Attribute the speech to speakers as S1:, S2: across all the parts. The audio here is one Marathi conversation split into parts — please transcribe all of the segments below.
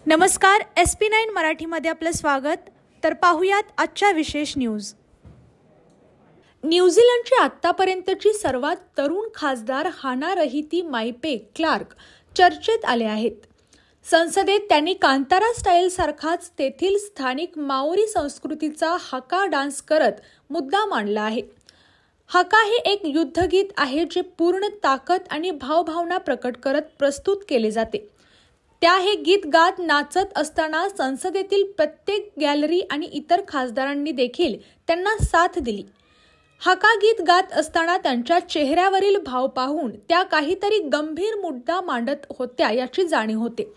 S1: नमस्कार, SP9 मराठीमध्ये आपलं स्वागत. तर पाहूयात आजच्या विशेष न्यूज. न्यूझीलंडची आत्तापर्यंतची सर्वात तरुण खासदार हाना रहिती माइपे क्लार्क चर्चेत आले आहेत. संसदेत त्यांनी कांतारा स्टाईल सारखाच तेथील स्थानिक माओरी संस्कृतीचा हका डान्स करत मुद्दा मांडला आहे. हका हे एक युद्धगीत आहे जे पूर्ण ताकद आणि भावभावना प्रकट करत प्रस्तुत केले जाते. हे गीत गात नाचत असताना संसदेतील प्रत्येक गॅलरी आणि इतर खासदारांनी देखील त्यांना साथ दिली. हका गीत गात असताना त्यांच्या चेहऱ्यावरील भाव पाहून त्या काहीतरी गंभीर मुद्दा मांडत होत्या याची जाणीव होते.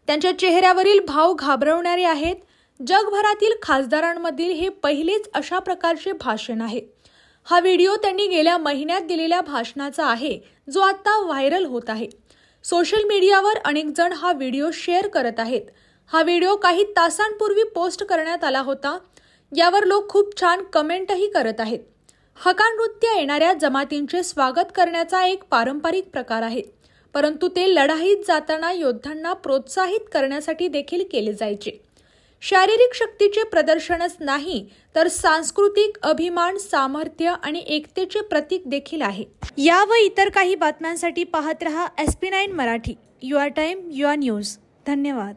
S1: त्यांच्या चेहऱ्यावरील भाव घाबरवणारे आहेत. जगभरातील खासदारांमधील हे पहिलेच अशा प्रकारचे भाषण आहे. हा व्हिडिओ त्यांनी गेल्या महिन्यात दिलेल्या भाषणाचा आहे, जो आता व्हायरल होत आहे. सोशल मीडियावर अनेक जण हा व्हिडिओ शेअर करत आहेत. हा व्हिडिओ काही तासांपूर्वी पोस्ट करण्यात आला होता. यावर लोक खूप छान कमेंटही करत आहेत. हका नृत्य येणाऱ्या जमातींचे स्वागत करण्याचा एक पारंपरिक प्रकार आहे, परंतु ते लढाईत जाताना योद्ध्यांना प्रोत्साहित करण्यासाठी देखील केले जायचे. शारीरिक शक्तीचे प्रदर्शनच नाही, तर सांस्कृतिक अभिमान, सामर्थ्य आणि एकतेचे प्रतीक देखील आहे. या व इतर काही बातम्यांसाठी पाहत रहा SP9 Marathi. Your time, your news. धन्यवाद.